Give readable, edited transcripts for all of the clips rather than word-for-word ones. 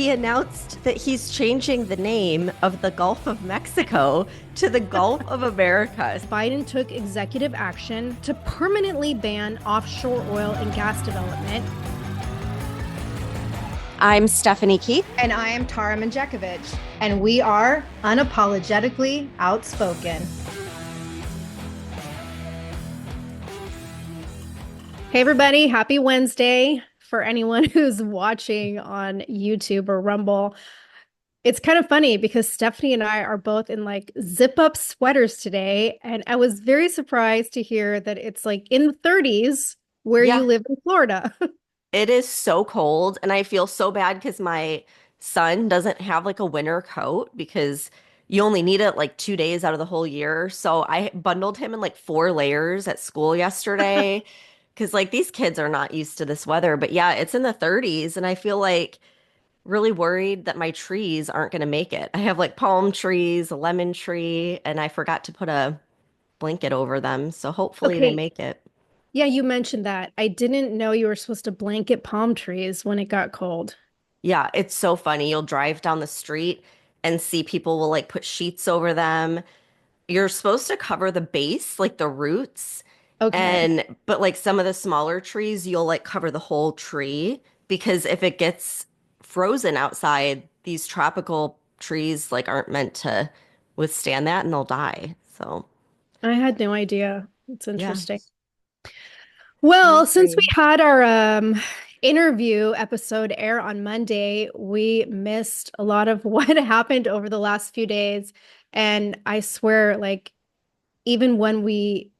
he announced that he's changing the name of the Gulf of Mexico to the Gulf of America. Biden took executive action to permanently ban offshore oil and gas development. I'm Stephanie Keith. And I am Tara Manjekovic. And we are unapologetically outspoken. Hey, everybody. Happy Wednesday for anyone who's watching on YouTube or Rumble. It's kind of funny because Stephanie and I are both in like zip up sweaters today. And I was very surprised to hear that it's like in the 30s where you live in Florida. It is so cold, and I feel so bad because my son doesn't have like a winter coat because you only need it like 2 days out of the whole year. So I bundled him in like 4 layers at school yesterday because like these kids are not used to this weather. But yeah, it's in the 30s, and I feel like really worried that my trees aren't going to make it. I have like palm trees, a lemon tree, and I forgot to put a blanket over them. So hopefully they Okay. make it. Yeah, you mentioned that. I didn't know you were supposed to blanket palm trees when it got cold. Yeah, it's so funny. You'll drive down the street and see people will like put sheets over them. You're supposed to cover the base, like the roots, Okay. and but like some of the smaller trees, you'll like cover the whole tree because if it gets frozen outside, these tropical trees like aren't meant to withstand that and they'll die. So, I had no idea. It's yeah, interesting. I Well, since we agree. had our interview episode air on Monday, we missed a lot of what happened over the last few days. And I swear, like, even when we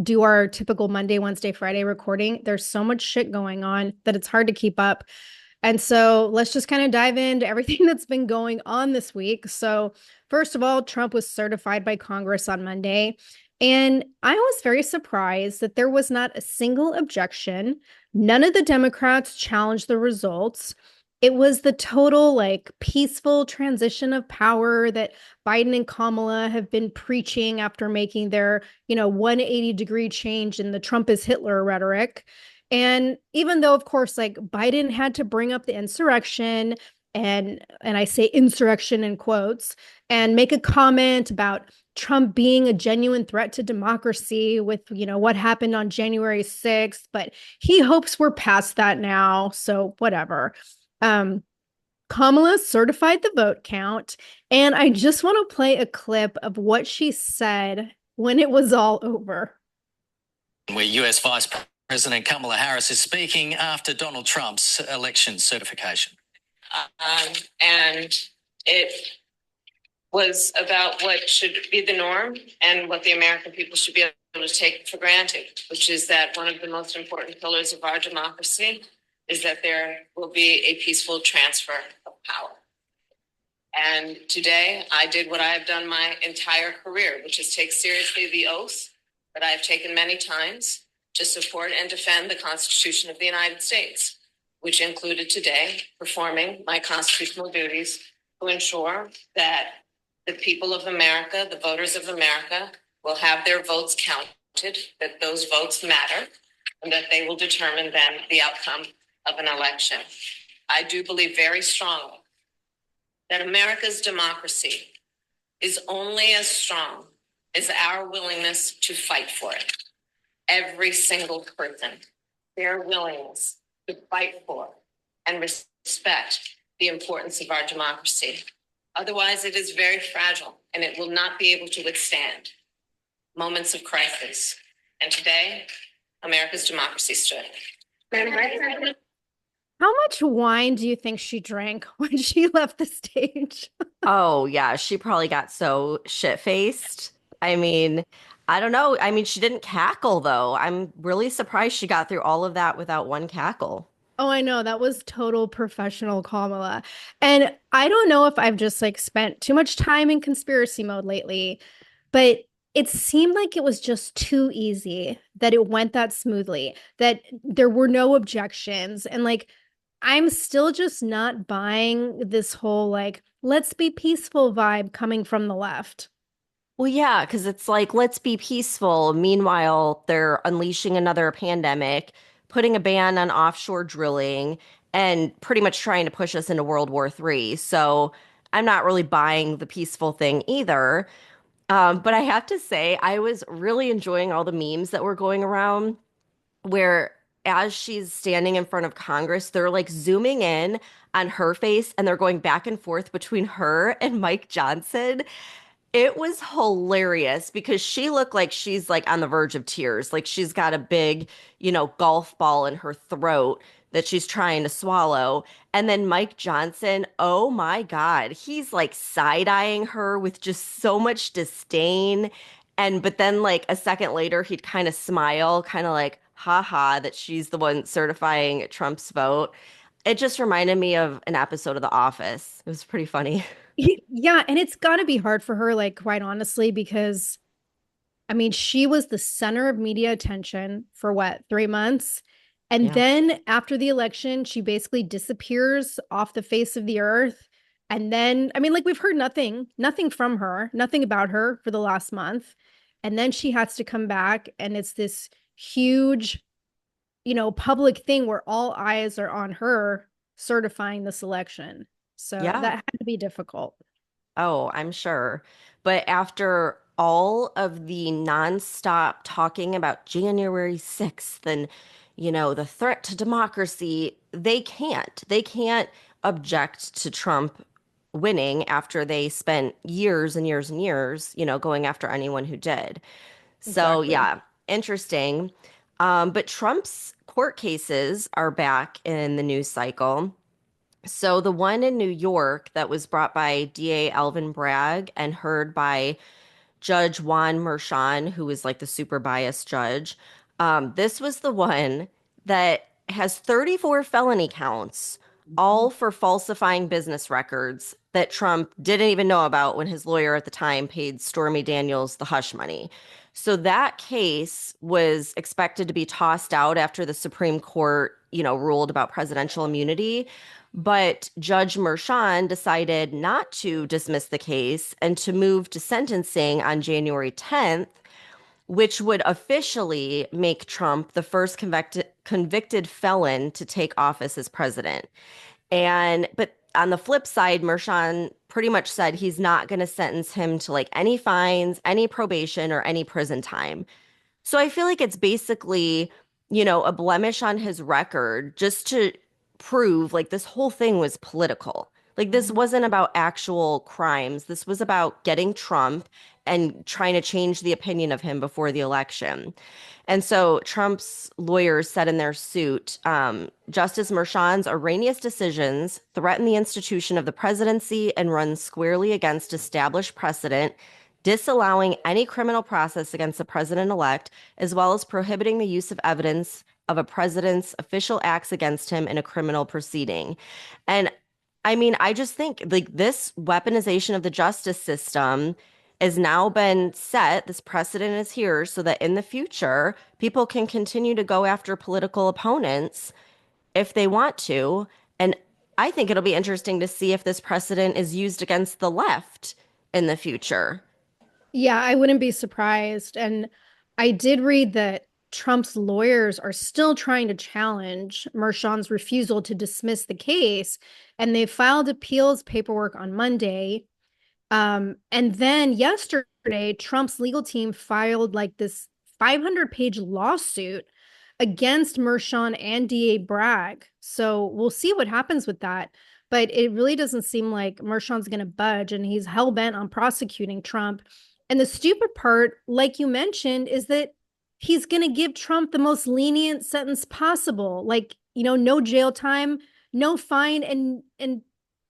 do our typical Monday, Wednesday, Friday recording, there's so much shit going on that it's hard to keep up. And so let's just kind of dive into everything that's been going on this week. So, first of all, Trump was certified by Congress on Monday. And I was very surprised that there was not a single objection. None of the Democrats challenged the results. It was the total, like, peaceful transition of power that Biden and Kamala have been preaching after making their, 180-degree change in the Trump is Hitler rhetoric. And even though, of course, like Biden had to bring up the insurrection, and I say insurrection in quotes, and make a comment about Trump being a genuine threat to democracy with, what happened on January 6th, but he hopes we're past that now. So whatever. Um, Kamala certified the vote count, and I just want to play a clip of what she said when it was all over. Where US Vice President Kamala Harris is speaking after Donald Trump's election certification. And it was about what should be the norm and what the American people should be able to take for granted, which is that one of the most important pillars of our democracy is that there will be a peaceful transfer of power. And today I did what I have done my entire career, which is take seriously the oath that I have taken many times to support and defend the Constitution of the United States, which included today performing my constitutional duties to ensure that the people of America, the voters of America, will have their votes counted, that those votes matter, and that they will determine then the outcome of an election. I do believe very strongly that America's democracy is only as strong as our willingness to fight for it. Every single person, their willingness to fight for and respect the importance of our democracy. Otherwise, it is very fragile and it will not be able to withstand moments of crisis. And today, America's democracy stood. How much wine do you think she drank when she left the stage? Oh, yeah, she probably got so shit-faced. I mean, I don't know. I mean, she didn't cackle though. I'm really surprised she got through all of that without one cackle. Oh, I know. That was total professional Kamala. And I don't know if I've just like spent too much time in conspiracy mode lately, but it seemed like it was just too easy, that it went that smoothly, that there were no objections. And like, I'm still just not buying this whole like, let's be peaceful vibe coming from the left. Well, yeah, because it's like, let's be peaceful. Meanwhile, they're unleashing another pandemic, putting a ban on offshore drilling, and pretty much trying to push us into World War III. So I'm not really buying the peaceful thing either. But I have to say, I was really enjoying all the memes that were going around where as she's standing in front of Congress, they're like zooming in on her face and they're going back and forth between her and Mike Johnson. It was hilarious because she looked like she's like on the verge of tears. Like she's got a big, golf ball in her throat that she's trying to swallow. And then Mike Johnson, oh my God, he's like side-eyeing her with just so much disdain. But then like a second later, he'd kind of smile, kind of like, haha, that she's the one certifying Trump's vote. It just reminded me of an episode of The Office. It was pretty funny. Yeah, and it's got to be hard for her, like, quite honestly, because I mean, she was the center of media attention for what, 3 months? And Yeah. then after the election, she basically disappears off the face of the earth. And then, I mean, like, we've heard nothing from her, nothing about her for the last month. And then she has to come back, and it's this huge, public thing where all eyes are on her certifying this election. So that Yeah. had to be difficult. Oh, I'm sure. But after all of the nonstop talking about January 6th and, the threat to democracy, they can't. They can't object to Trump winning after they spent years and years and years, going after anyone who did. So, Exactly. yeah, interesting. But Trump's court cases are back in the news cycle. So the one in New York that was brought by DA Alvin Bragg and heard by Judge Juan Merchan, who was like the super biased judge. This was the one that has 34 felony counts, all for falsifying business records that Trump didn't even know about when his lawyer at the time paid Stormy Daniels the hush money. So that case was expected to be tossed out after the Supreme Court, ruled about presidential immunity. But Judge Merchan decided not to dismiss the case and to move to sentencing on January 10th, which would officially make Trump the first convicted felon to take office as president. But on the flip side, Merchan pretty much said he's not going to sentence him to like any fines, any probation, or any prison time. So I feel like it's basically, a blemish on his record just to prove like this whole thing was political. Like this wasn't about actual crimes. This was about getting Trump and trying to change the opinion of him before the election. And so Trump's lawyers said in their suit, Justice Merchan's erroneous decisions threaten the institution of the presidency and run squarely against established precedent, disallowing any criminal process against the president-elect, as well as prohibiting the use of evidence of a president's official acts against him in a criminal proceeding. And I mean, I just think like this weaponization of the justice system has now been set. This precedent is here so that in the future, people can continue to go after political opponents if they want to. And I think it'll be interesting to see if this precedent is used against the left in the future. Yeah, I wouldn't be surprised. And I did read that Trump's lawyers are still trying to challenge Merchan's refusal to dismiss the case, and they filed appeals paperwork on Monday. And then yesterday, Trump's legal team filed like this 500-page lawsuit against Merchan and DA Bragg. So we'll see what happens with that. But it really doesn't seem like Merchan's going to budge, and he's hell bent on prosecuting Trump. And the stupid part, like you mentioned, is that he's going to give Trump the most lenient sentence possible. Like, no jail time, no fine, and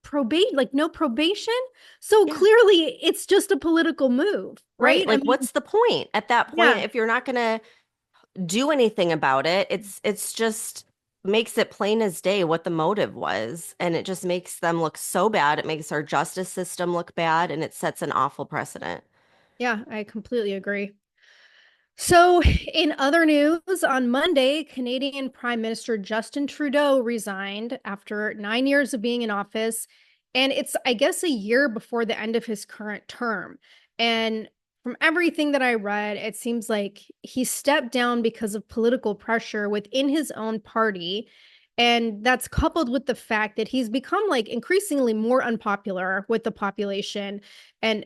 probate, like no probation. So Yeah. clearly it's just a political move, Right. right? I Like, mean, what's the point at that point yeah. if you're not going to do anything about it? It's just makes it plain as day what the motive was, and it just makes them look so bad. It makes our justice system look bad, and it sets an awful precedent. Yeah, I completely agree. So, in other news, on Monday, Canadian Prime Minister Justin Trudeau resigned after 9 years of being in office. And it's, I guess, a year before the end of his current term. And from everything that I read, it seems like he stepped down because of political pressure within his own party. And that's coupled with the fact that he's become like increasingly more unpopular with the population. And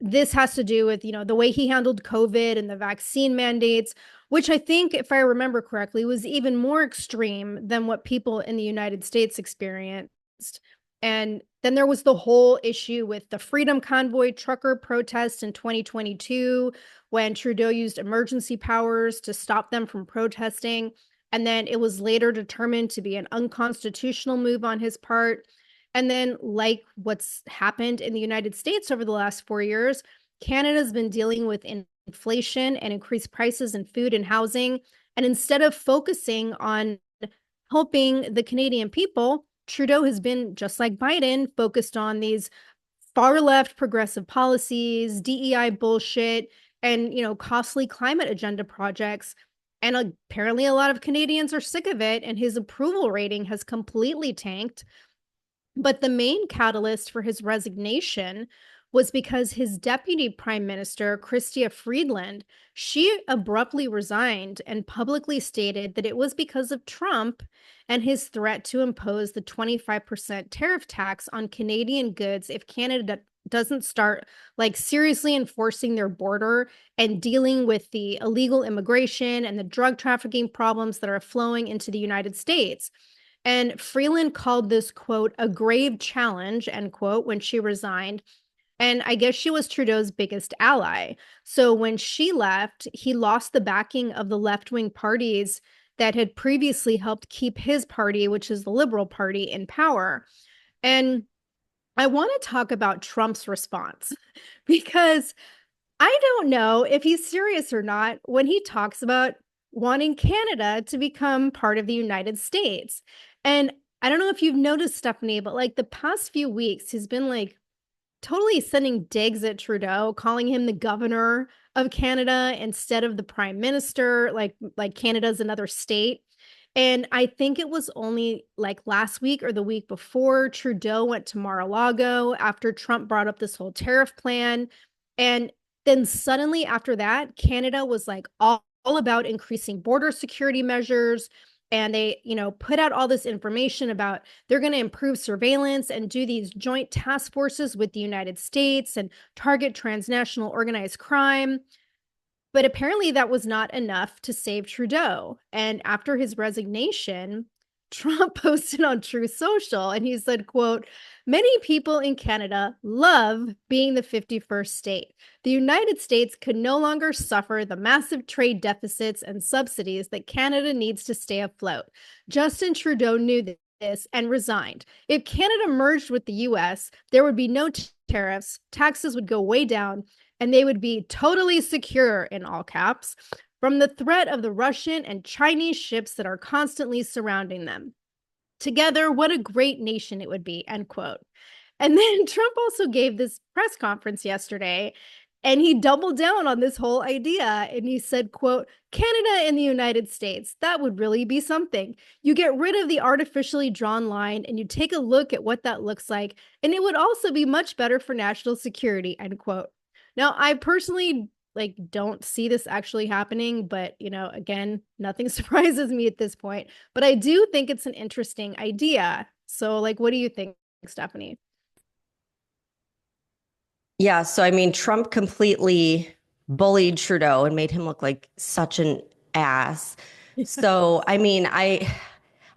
this has to do with, the way he handled COVID and the vaccine mandates, which I think, if I remember correctly, was even more extreme than what people in the United States experienced. And then there was the whole issue with the Freedom Convoy trucker protest in 2022, when Trudeau used emergency powers to stop them from protesting. And then it was later determined to be an unconstitutional move on his part. And then, like what's happened in the United States over the last 4 years, Canada's been dealing with inflation and increased prices in food and housing. And instead of focusing on helping the Canadian people, Trudeau has been, just like Biden, focused on these far left progressive policies, DEI bullshit, and, costly climate agenda projects. And apparently a lot of Canadians are sick of it, and his approval rating has completely tanked. But the main catalyst for his resignation was because his deputy prime minister, Chrystia Freeland, she abruptly resigned and publicly stated that it was because of Trump and his threat to impose the 25% tariff tax on Canadian goods if Canada doesn't start like seriously enforcing their border and dealing with the illegal immigration and the drug trafficking problems that are flowing into the United States. And Freeland called this, quote, a grave challenge, end quote, when she resigned. And I guess she was Trudeau's biggest ally. So when she left, he lost the backing of the left-wing parties that had previously helped keep his party, which is the Liberal Party, in power. And I want to talk about Trump's response because I don't know if he's serious or not when he talks about wanting Canada to become part of the United States. And I don't know if you've noticed, Stephanie, but like the past few weeks, he's been like totally sending digs at Trudeau, calling him the governor of Canada instead of the prime minister, like Canada's another state. And I think it was only like last week or the week before Trudeau went to Mar-a-Lago after Trump brought up this whole tariff plan. And then suddenly after that, Canada was like all about increasing border security measures. And they, put out all this information about they're going to improve surveillance and do these joint task forces with the United States and target transnational organized crime. But apparently that was not enough to save Trudeau. And after his resignation, Trump posted on Truth Social and he said, quote, many people in Canada love being the 51st state. The United States could no longer suffer the massive trade deficits and subsidies that Canada needs to stay afloat. Justin Trudeau knew this and resigned. If Canada merged with the US, there would be no tariffs, taxes would go way down, and they would be totally secure, in all caps, from the threat of the Russian and Chinese ships that are constantly surrounding them. Together, what a great nation it would be, end quote. And then Trump also gave this press conference yesterday, and he doubled down on this whole idea. And he said, quote, Canada and the United States, that would really be something. You get rid of the artificially drawn line and you take a look at what that looks like, and it would also be much better for national security, end quote. Now, I personally don't see this actually happening, but again, nothing surprises me at this point. But I do think it's an interesting idea. So what do you think, Stephanie? Yeah, so I mean, Trump completely bullied Trudeau and made him look like such an ass. So, I mean, I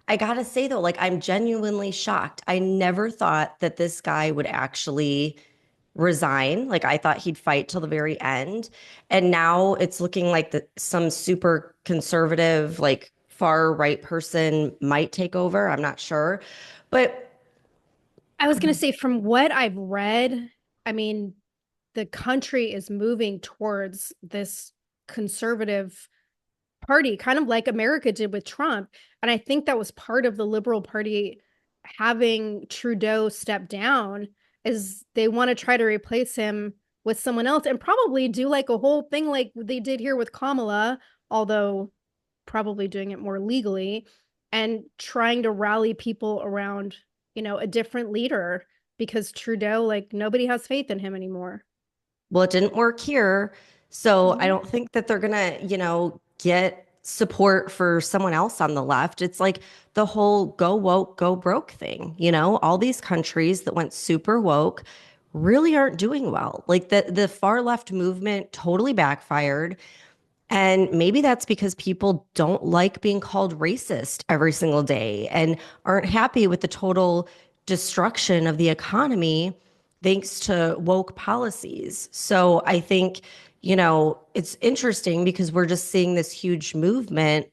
gotta say though, I'm genuinely shocked. I never thought that this guy would actually resign. I thought he'd fight till the very end. And now it's looking like some super conservative, far right person might take over. I'm not sure. But I was going to say, from what I've read, I mean, the country is moving towards this conservative party, kind of like America did with Trump. And I think that was part of the Liberal Party having Trudeau step down, is they want to try to replace him with someone else and probably do a whole thing like they did here with Kamala, although probably doing it more legally, and trying to rally people around, a different leader, because Trudeau, nobody has faith in him anymore. Well, it didn't work here. So I don't think that they're gonna, get support for someone else on the left. It's like the whole go woke, go broke thing. All these countries that went super woke really aren't doing well. Like the far left movement totally backfired. And maybe that's because people don't like being called racist every single day and aren't happy with the total destruction of the economy thanks to woke policies. So I think, it's interesting because we're just seeing this huge movement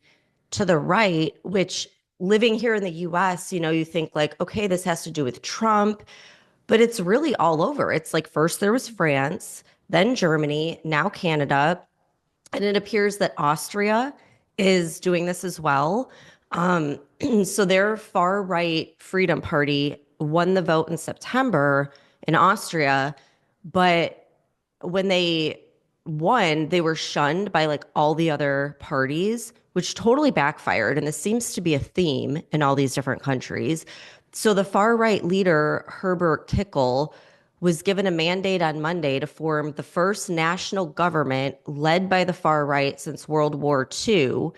to the right, which living here in the US, you think like, okay, this has to do with Trump, but it's really all over. It's like first there was France, then Germany, now Canada. And it appears that Austria is doing this as well. Um, so their far right Freedom Party won the vote in September in Austria, but when they won, they were shunned by like all the other parties, which totally backfired. And this seems to be a theme in all these different countries. So the far right leader, Herbert Kickle, was given a mandate on Monday to form the first national government led by the far right since World War II.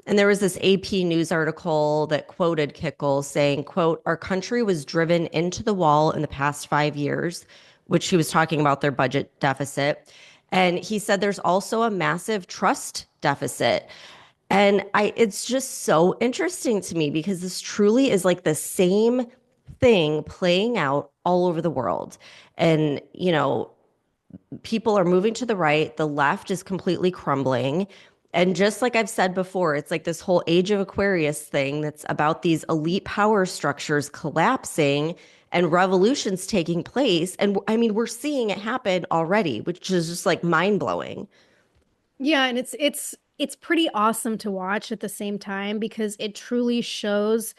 And there was this AP News article that quoted Kickle saying, quote, "Our country was driven into the wall in the past 5 years," which he was talking about their budget deficit. And he said there's also a massive trust deficit. And it's just so interesting to me because this truly is like the same thing playing out all over the world. And, people are moving to the right, the left is completely crumbling. And just like I've said before, it's like this whole Age of Aquarius thing that's about these elite power structures collapsing and revolutions taking place. And I mean, we're seeing it happen already, which is just like mind blowing. Yeah, and it's pretty awesome to watch at the same time because it truly shows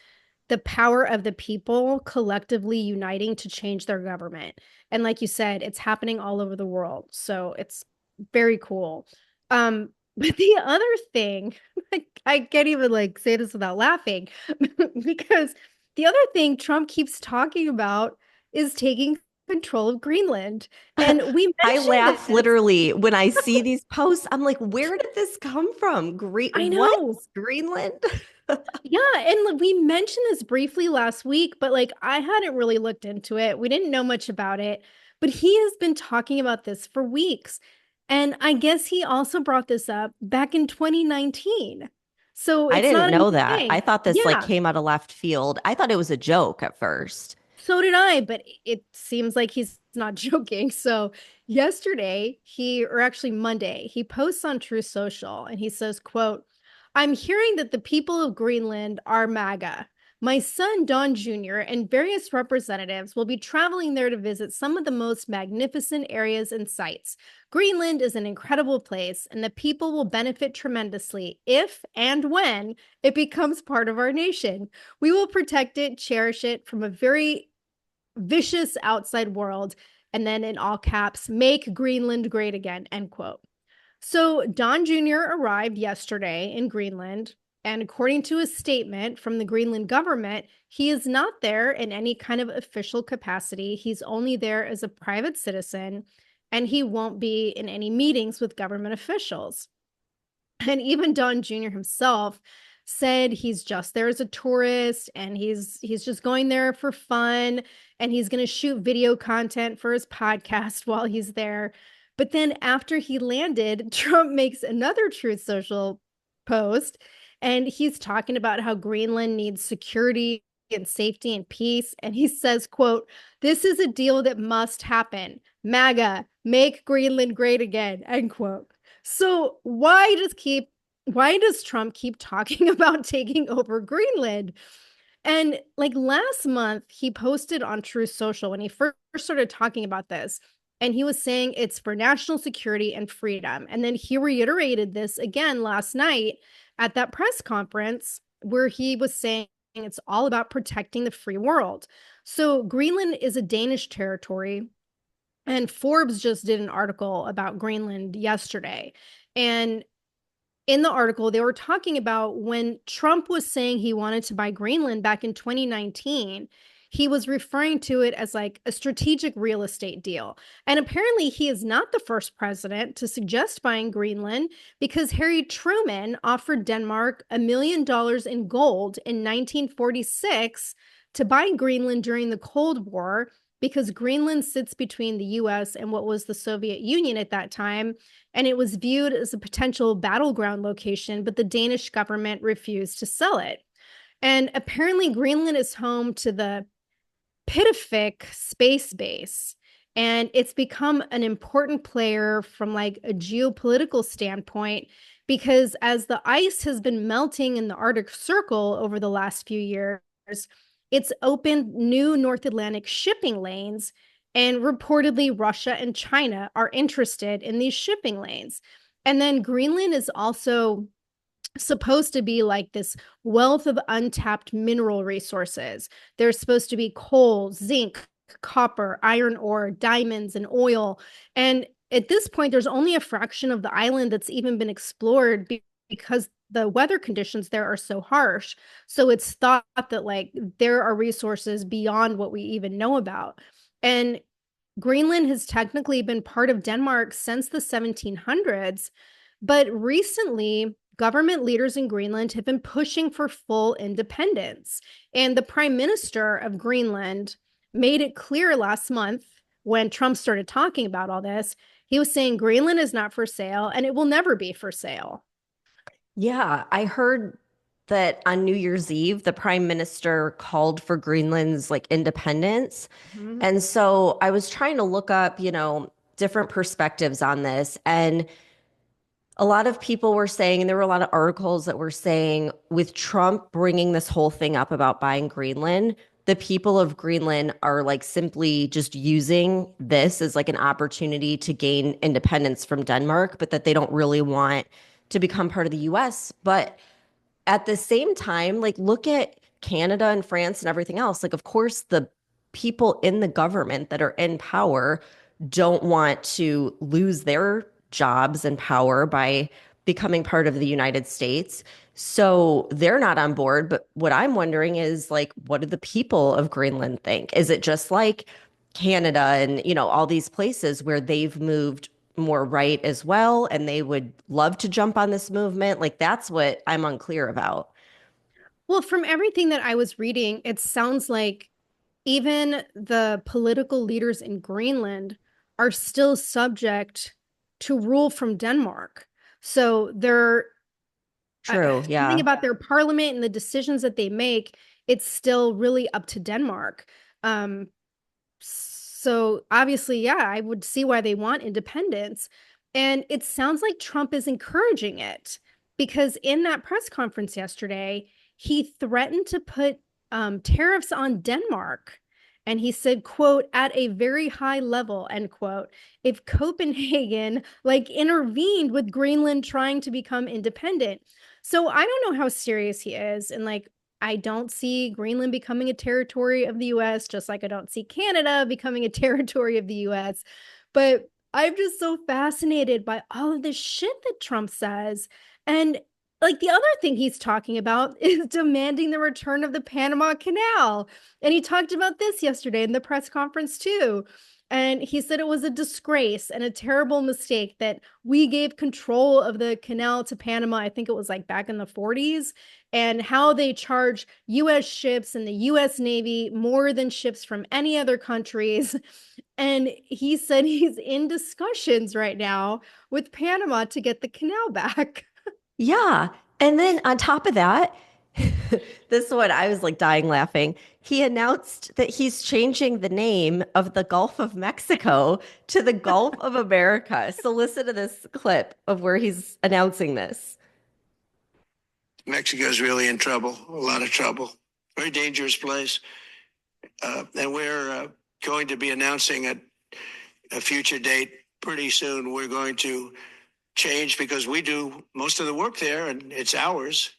the power of the people collectively uniting to change their government. And like you said, it's happening all over the world. So it's very cool. But the other thing, I can't even like say this without laughing, because the other thing Trump keeps talking about is taking control of Greenland. And we I mentioned laugh this. literally when I see these posts. I'm like, where did this come from? I What? know. Greenland? Yeah, and we mentioned this briefly last week, but like I hadn't really looked into it. We didn't know much about it, but he has been talking about this for weeks. And I guess he also brought this up back in 2019. So I it's didn't not a know new that. I thing. thought this like Yeah. came out of left field. I thought it was a joke at first. So did I, but it seems like he's not joking. So yesterday, or actually Monday, he posts on True Social and he says, quote, "I'm hearing that the people of Greenland are MAGA. My son, Don Jr., and various representatives will be traveling there to visit some of the most magnificent areas and sites. Greenland is an incredible place, and the people will benefit tremendously if and when it becomes part of our nation. We will protect it, cherish it from a very vicious outside world," and then in all caps, "make Greenland great again," end quote. So Don Jr. arrived yesterday in Greenland, and according to a statement from the Greenland government, he is not there in any kind of official capacity. He's only there as a private citizen, and he won't be in any meetings with government officials. And even Don Jr. himself said he's just there as a tourist and he's just going there for fun, and he's going to shoot video content for his podcast while he's there. But then after he landed, Trump makes another Truth Social post, and he's talking about how Greenland needs security and safety and peace, and he says, quote, "This is a deal that must happen. MAGA, make Greenland great again," end quote. So why does Trump keep talking about taking over Greenland? And like last month, he posted on Truth Social when he first started talking about this, and he was saying it's for national security and freedom. And then he reiterated this again last night at that press conference where he was saying it's all about protecting the free world. So Greenland is a Danish territory, and Forbes just did an article about Greenland yesterday. And in the article, they were talking about when Trump was saying he wanted to buy Greenland back in 2019, he was referring to it as like a strategic real estate deal. And apparently, he is not the first president to suggest buying Greenland, because Harry Truman offered Denmark $1 million in gold in 1946 to buy Greenland during the Cold War, because Greenland sits between the US and what was the Soviet Union at that time. And it was viewed as a potential battleground location, but the Danish government refused to sell it. And apparently, Greenland is home to the Pitifik space base. And it's become an important player from like a geopolitical standpoint, because as the ice has been melting in the Arctic Circle over the last few years, it's opened new North Atlantic shipping lanes. And reportedly, Russia and China are interested in these shipping lanes. And then Greenland is also supposed to be like this wealth of untapped mineral resources. There's supposed to be coal, zinc, copper, iron ore, diamonds, and oil. And at this point, there's only a fraction of the island that's even been explored, because the weather conditions there are so harsh. So it's thought that like there are resources beyond what we even know about. And Greenland has technically been part of Denmark since the 1700s, but recently government leaders in Greenland have been pushing for full independence. And the prime minister of Greenland made it clear last month, when Trump started talking about all this. He was saying Greenland is not for sale and it will never be for sale. Yeah, I heard that on New Year's Eve, the prime minister called for Greenland's like independence. Mhm. And so I was trying to look up, different perspectives on this. And a lot of people were saying, and there were a lot of articles that were saying, with Trump bringing this whole thing up about buying Greenland, the people of Greenland are like simply just using this as like an opportunity to gain independence from Denmark, but that they don't really want to become part of the US. But at the same time, like look at Canada and France and everything else. Like, of course, the people in the government that are in power don't want to lose their jobs and power by becoming part of the United States. So they're not on board. But what I'm wondering is like, what do the people of Greenland think? Is it just like Canada and, all these places where they've moved more right as well, and they would love to jump on this movement? Like, that's what I'm unclear about. Well, from everything that I was reading, it sounds like even the political leaders in Greenland are still subject to rule from Denmark. So they're True. something Yeah. about their parliament and the decisions that they make, it's still really up to Denmark. So obviously, yeah, I would see why they want independence. And it sounds like Trump is encouraging it, because in that press conference yesterday, he threatened to put tariffs on Denmark. And he said, quote, at a very high level, end quote, if Copenhagen like intervened with Greenland trying to become independent. So I don't know how serious he is. And like, I don't see Greenland becoming a territory of the US, just like I don't see Canada becoming a territory of the US. But I'm just so fascinated by all of this shit that Trump says. And like the other thing he's talking about is demanding the return of the Panama Canal. And he talked about this yesterday in the press conference too. And he said it was a disgrace and a terrible mistake that we gave control of the canal to Panama. I think it was like back in the 40s, and how they charge US ships and the US Navy more than ships from any other countries. And he said he's in discussions right now with Panama to get the canal back. Yeah. And then on top of that, this one, I was like dying laughing. He announced that he's changing the name of the Gulf of Mexico to the Gulf of America. So listen to this clip of where he's announcing this. Mexico's really in trouble, a lot of trouble. Very dangerous place. And we're going to be announcing at a future date pretty soon. We're going to change, because we do most of the work there and it's ours.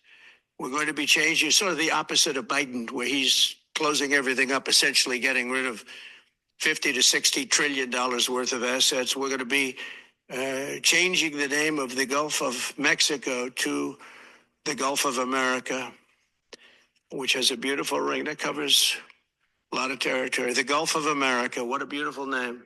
We're going to be changing, sort of the opposite of Biden, where he's closing everything up, essentially getting rid of 50 to 60 trillion dollars worth of assets. We're going to be changing the name of the Gulf of Mexico to the Gulf of America, which has a beautiful ring that covers A lot of territory. The Gulf of America. What a beautiful name.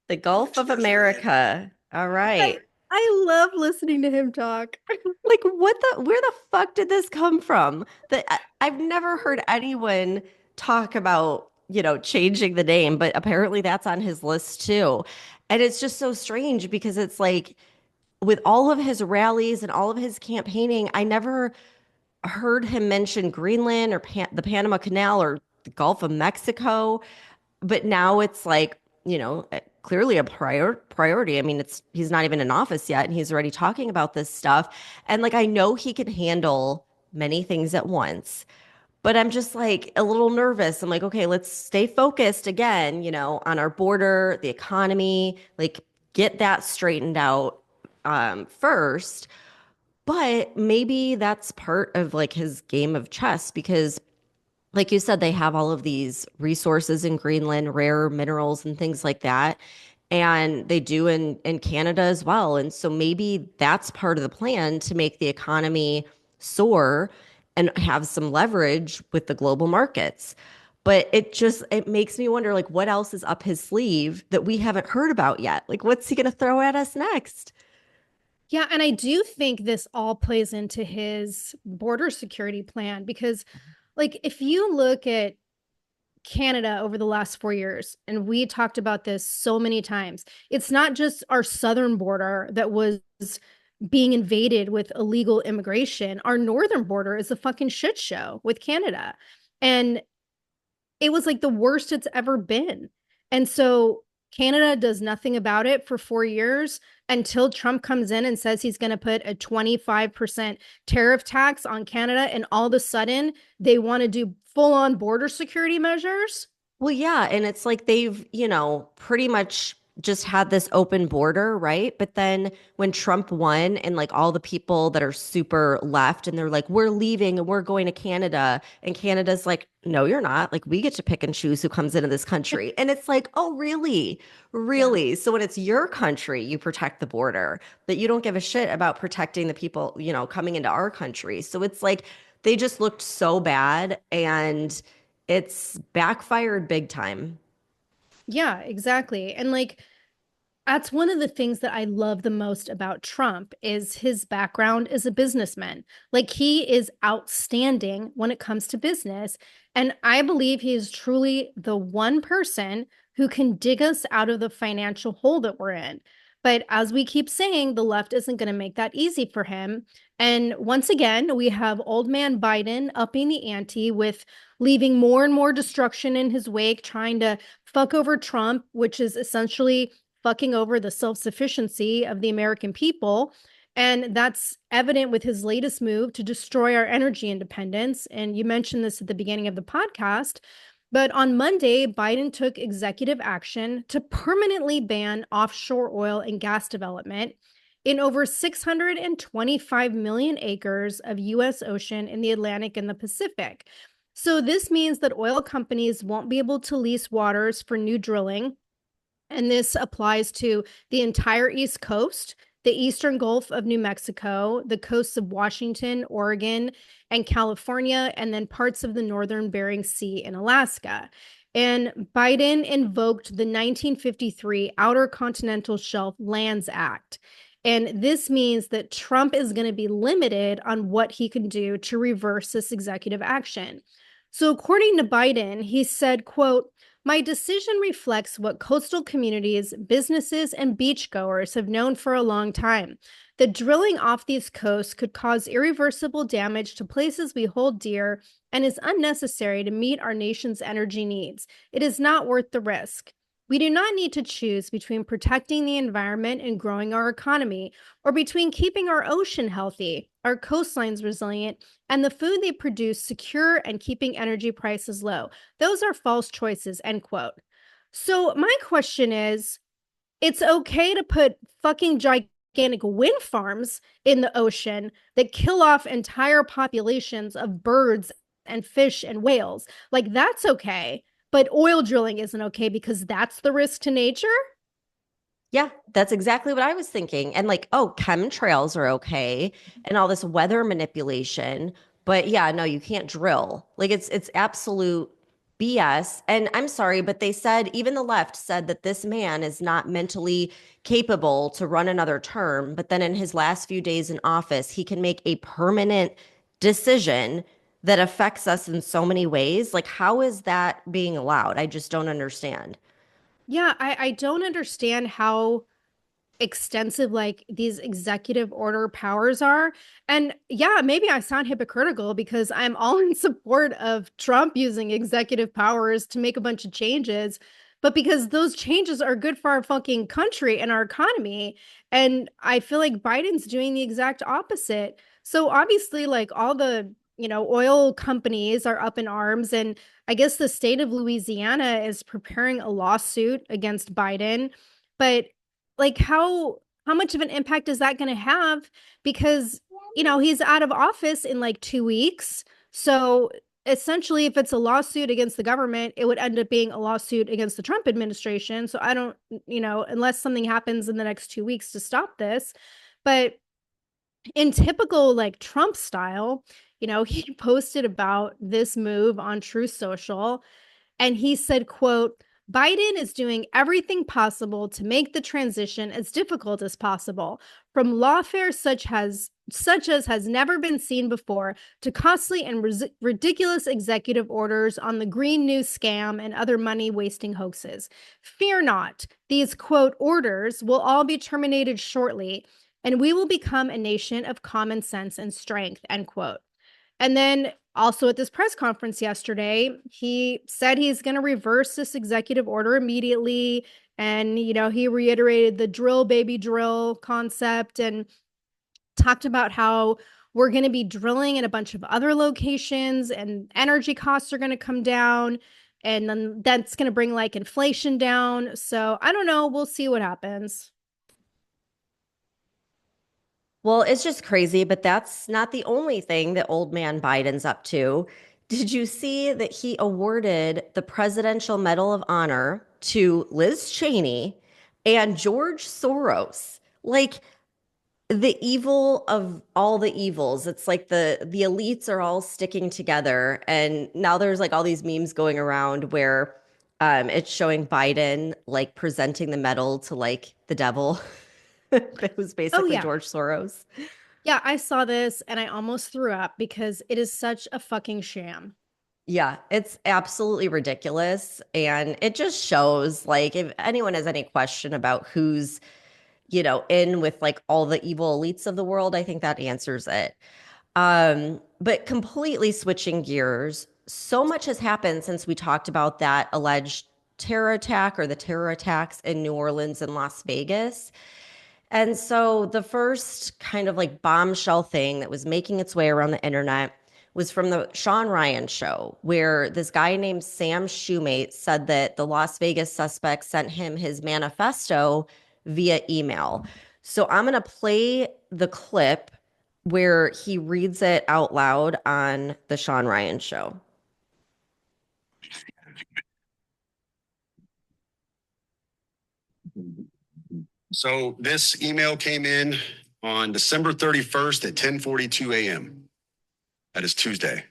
The Gulf of America. All I, right. I love listening to him talk. Like where the fuck did this come from? I've never heard anyone talk about, changing the name, but apparently that's on his list too. And it's just so strange because it's like with all of his rallies and all of his campaigning, I never heard him mention Greenland or the Panama Canal or the Gulf of Mexico. But now it's like, clearly a priority. I mean, he's not even in office yet, and he's already talking about this stuff. And like, I know he can handle many things at once, but I'm just like a little nervous. I'm like, okay, let's stay focused again, on our border, the economy, like get that straightened out first. But maybe that's part of like his game of chess because like you said, they have all of these resources in Greenland, rare minerals and things like that. And they do in Canada as well. And so maybe that's part of the plan to make the economy soar and have some leverage with the global markets. But it makes me wonder like what else is up his sleeve that we haven't heard about yet? Like what's he going to throw at us next? Yeah, and I do think this all plays into his border security plan because, like, if you look at Canada over the last 4 years, and we talked about this so many times, it's not just our southern border that was being invaded with illegal immigration. Our northern border is a fucking shit show with Canada. And it was like the worst it's ever been. And so Canada does nothing about it for 4 years until Trump comes in and says he's going to put a 25% tariff tax on Canada. And all of a sudden, they want to do full on border security measures. Well, yeah, and it's like they've, pretty much just had this open border, right? But then when Trump won and like all the people that are super left and they're like, we're leaving and we're going to Canada. And Canada's like, no, you're not. Like, we get to pick and choose who comes into this country. And it's like, oh, really? Yeah. Really? So when it's your country, you protect the border, but you don't give a shit about protecting the people, coming into our country. So it's like they just looked so bad and it's backfired big time. Yeah, exactly. And like, that's one of the things that I love the most about Trump is his background as a businessman. Like he is outstanding when it comes to business. And I believe he is truly the one person who can dig us out of the financial hole that we're in. But as we keep saying, the left isn't going to make that easy for him. And once again, we have old man Biden upping the ante with leaving more and more destruction in his wake, trying to fuck over Trump, which is essentially fucking over the self-sufficiency of the American people. And that's evident with his latest move to destroy our energy independence. And you mentioned this at the beginning of the podcast. But on Monday, Biden took executive action to permanently ban offshore oil and gas development in over 625 million acres of U.S. ocean in the Atlantic and the Pacific. So this means that oil companies won't be able to lease waters for new drilling, and this applies to the entire East Coast, the eastern Gulf of New Mexico, the coasts of Washington, Oregon, and California, and then parts of the northern Bering Sea in Alaska. And Biden invoked the 1953 Outer Continental Shelf Lands Act. And this means that Trump is going to be limited on what he can do to reverse this executive action. So according to Biden, he said, quote, my decision reflects what coastal communities, businesses, and beachgoers have known for a long time. The drilling off these coasts could cause irreversible damage to places we hold dear and is unnecessary to meet our nation's energy needs. It is not worth the risk. We do not need to choose between protecting the environment and growing our economy, or between keeping our ocean healthy, our coastlines resilient, and the food they produce secure and keeping energy prices low. Those are false choices, end quote. So my question is, it's okay to put fucking gigantic wind farms in the ocean that kill off entire populations of birds and fish and whales. Like that's okay. But oil drilling isn't okay because that's the risk to nature. Yeah, that's exactly what I was thinking. And like, oh, chemtrails are okay and all this weather manipulation. But yeah, no, you can't drill. Like it's absolute BS. And I'm sorry, but they said, even the left said that this man is not mentally capable to run another term. But then in his last few days in office, he can make a permanent decision that affects us in so many ways. Like, how is that being allowed? I just don't understand. Yeah, I don't understand how extensive like these executive order powers are. And yeah, maybe I sound hypocritical because I'm all in support of Trump using executive powers to make a bunch of changes, but because those changes are good for our fucking country and our economy. And I feel like Biden's doing the exact opposite. So obviously, like all the oil companies are up in arms, and I guess the state of Louisiana is preparing a lawsuit against Biden. But like how much of an impact is that going to have, because he's out of office in like 2 weeks. So essentially, if it's a lawsuit against the government, it would end up being a lawsuit against the Trump administration. So I don't, unless something happens in the next 2 weeks to stop this. But in typical like Trump style, he posted about this move on Truth Social, and he said, quote, Biden is doing everything possible to make the transition as difficult as possible, from lawfare such as has never been seen before to costly and ridiculous executive orders on the Green New scam and other money-wasting hoaxes. Fear not, these, quote, orders will all be terminated shortly, and we will become a nation of common sense and strength, end quote. And then also at this press conference yesterday, he said he's going to reverse this executive order immediately. And, he reiterated the drill, baby, drill concept and talked about how we're going to be drilling in a bunch of other locations and energy costs are going to come down. And then that's going to bring like inflation down. So I don't know. We'll see what happens. Well, it's just crazy, but that's not the only thing that old man Biden's up to. Did you see that he awarded the Presidential Medal of Honor to Liz Cheney and George Soros? Like, the evil of all the evils. It's like the elites are all sticking together, and now there's like all these memes going around where it's showing Biden like presenting the medal to like the devil. It was Oh, basically yeah. George Soros. Yeah, I saw this and I almost threw up because it is such a fucking sham. Yeah, it's absolutely ridiculous. And it just shows, like, if anyone has any question about who's, in with like all the evil elites of the world, I think that answers it. But completely switching gears, so much has happened since we talked about that alleged terror attack or the terror attacks in New Orleans and Las Vegas. And so the first kind of like bombshell thing that was making its way around the internet was from the Sean Ryan show, where this guy named Sam Shoemate said that the Las Vegas suspect sent him his manifesto via email. So I'm going to play the clip where he reads it out loud on the Sean Ryan show. So this email came in on December 31st at 10:42 a.m. That is Tuesday.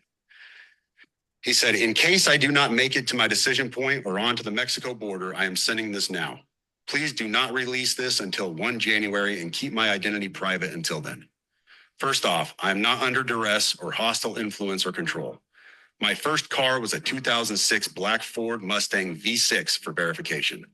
He said, in case I do not make it to my decision point or onto the Mexico border, I am sending this now. Please do not release this until 1 January and keep my identity private until then. First off, I am not under duress or hostile influence or control. My first car was a 2006 black Ford Mustang V6 for verification.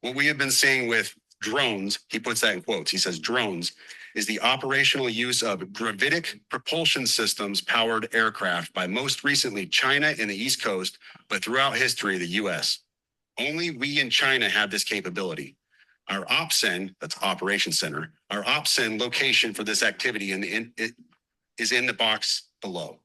What we have been seeing with drones, he puts that in quotes, he says drones, is the operational use of gravitic propulsion systems powered aircraft by most recently China and the East Coast, but throughout history, the US. Only we in China have this capability. Our OPSEN, that's Operation Center, our OPSEN location for this activity is in the box below.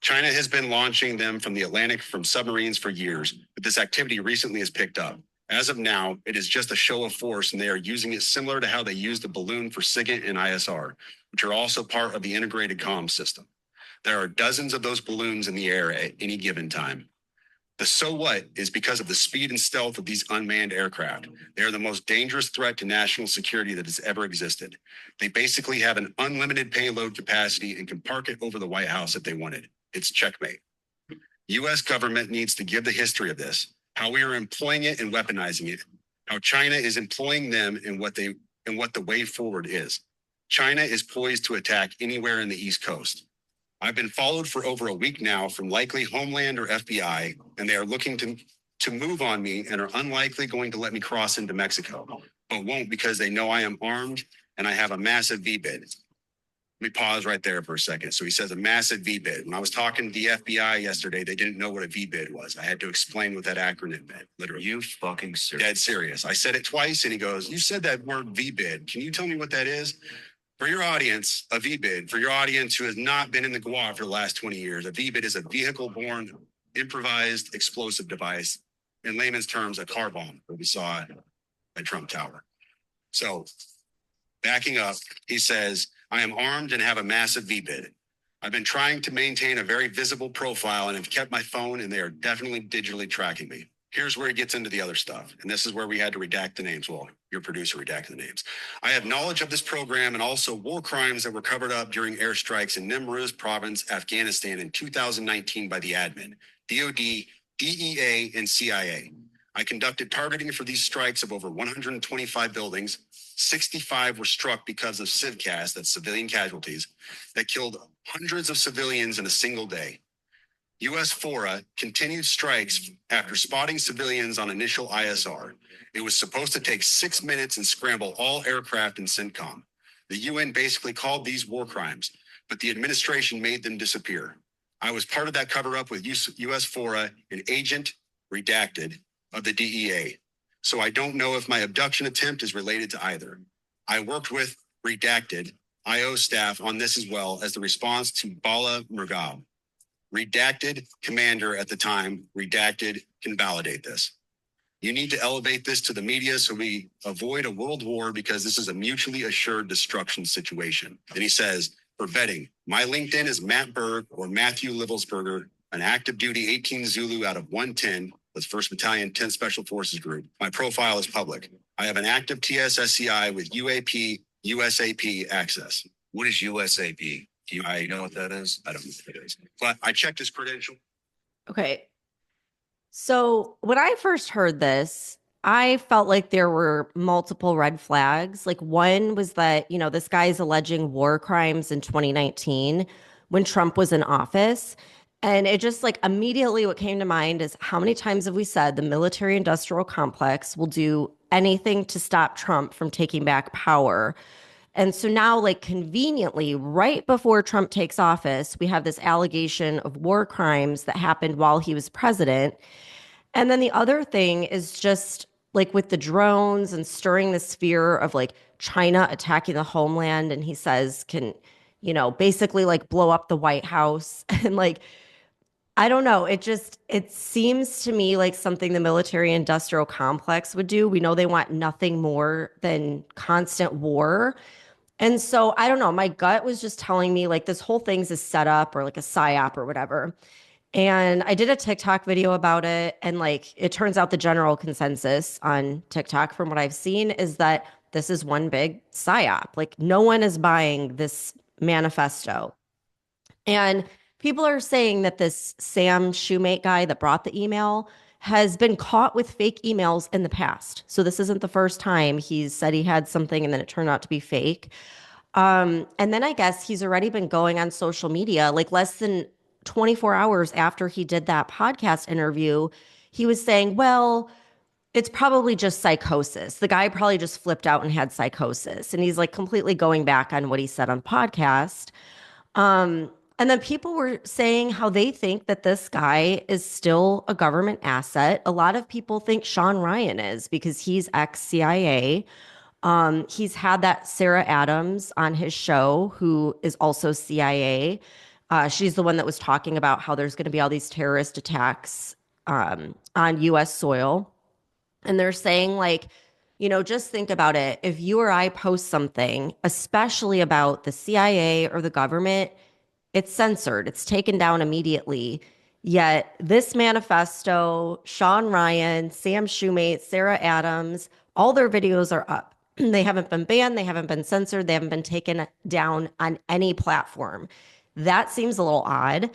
China has been launching them from the Atlantic from submarines for years, but this activity recently has picked up. As of now, it is just a show of force, and they are using it similar to how they used the balloon for SIGINT and ISR, which are also part of the integrated comm system. There are dozens of those balloons in the air at any given time. The so what is because of the speed and stealth of these unmanned aircraft. They are the most dangerous threat to national security that has ever existed. They basically have an unlimited payload capacity and can park it over the White House if they wanted. It's checkmate. U.S. government needs to give the history of this, how we are employing it and weaponizing it, how China is employing them and what the way forward is. China is poised to attack anywhere in the East Coast. I've been followed for over a week now from likely Homeland or FBI, and they are looking to move on me and are unlikely going to let me cross into Mexico, but won't because they know I am armed and I have a massive V-bid. Let me pause right there for a second. So he says a massive V-bid. When I was talking to the FBI yesterday, they didn't know what a V-bid was. I had to explain what that acronym meant, literally. You fucking serious? Dead serious. I said it twice and he goes, you said that word V-bid. Can you tell me what that is? For your audience, a V-bid, for your audience who has not been in the GWA for the last 20 years, a V-bid is a vehicle-borne improvised explosive device. In layman's terms, a car bomb that we saw at Trump Tower. So backing up, he says, I am armed and have a massive V-bid. I've been trying to maintain a very visible profile and have kept my phone, and they are definitely digitally tracking me. Here's where he gets into the other stuff. And this is where we had to redact the names. Well, your producer redacted the names. I have knowledge of this program and also war crimes that were covered up during airstrikes in Nimruz province, Afghanistan in 2019 by the admin, DOD, DEA, and CIA. I conducted targeting for these strikes of over 125 buildings. 65 were struck because of civcas, that's civilian casualties, that killed hundreds of civilians in a single day. U.S. FORA continued strikes after spotting civilians on initial ISR. It was supposed to take 6 minutes and scramble all aircraft in CENTCOM. The UN basically called these war crimes, but the administration made them disappear. I was part of that cover-up with U.S. FORA, an agent, redacted, of the DEA. So I don't know if my abduction attempt is related to either. I worked with redacted IO staff on this as well as the response to Bala Murgal. Redacted commander at the time, redacted can validate this. You need to elevate this to the media so we avoid a world war because this is a mutually assured destruction situation. And he says, for vetting, my LinkedIn is Matt Berg or Matthew Livelsberger, an active duty 18 Zulu out of 110, with 1st Battalion 10th Special Forces Group. My profile is public. I have an active TSSCI with UAP, USAP access. What is USAP? Do you know what that is? I don't know what it is. But I checked his credential. Okay. So when I first heard this, I felt like there were multiple red flags. Like one was that, this guy is alleging war crimes in 2019 when Trump was in office. And it just like immediately what came to mind is how many times have we said the military industrial complex will do anything to stop Trump from taking back power? And so now, like conveniently, right before Trump takes office, we have this allegation of war crimes that happened while he was president. And then the other thing is just like with the drones and stirring this fear of like China attacking the homeland. And he says can, basically like blow up the White House. And like, I don't know. It seems to me like something the military industrial complex would do. We know they want nothing more than constant war. And so I don't know. My gut was just telling me like this whole thing's a setup or like a psyop or whatever. And I did a TikTok video about it. And like it turns out the general consensus on TikTok from what I've seen is that this is one big psyop. Like no one is buying this manifesto. And people are saying that this Sam Shoemate guy that brought the email has been caught with fake emails in the past. So this isn't the first time he's said he had something and then it turned out to be fake. And then I guess he's already been going on social media, like less than 24 hours after he did that podcast interview, he was saying, well, it's probably just psychosis. The guy probably just flipped out and had psychosis. And he's like completely going back on what he said on podcast. And then people were saying how they think that this guy is still a government asset. A lot of people think Sean Ryan is because he's ex-CIA. He's had that Sarah Adams on his show, who is also CIA. She's the one that was talking about how there's going to be all these terrorist attacks on U.S. soil. And they're saying like, just think about it. If you or I post something, especially about the CIA or the government, it's censored. It's taken down immediately. Yet this manifesto, Sean Ryan, Sam Shoemate, Sarah Adams, all their videos are up. They haven't been banned. They haven't been censored. They haven't been taken down on any platform. That seems a little odd.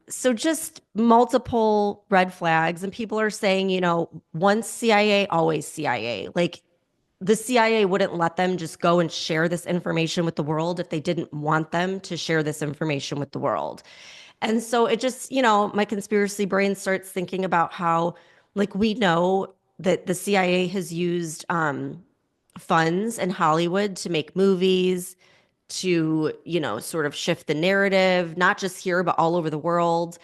So just multiple red flags, and people are saying, once CIA, always CIA. Like the CIA wouldn't let them just go and share this information with the world if they didn't want them to share this information with the world. And so it just, my conspiracy brain starts thinking about how, like, we know that the CIA has used funds in Hollywood to make movies, to, sort of shift the narrative, not just here, but all over the world.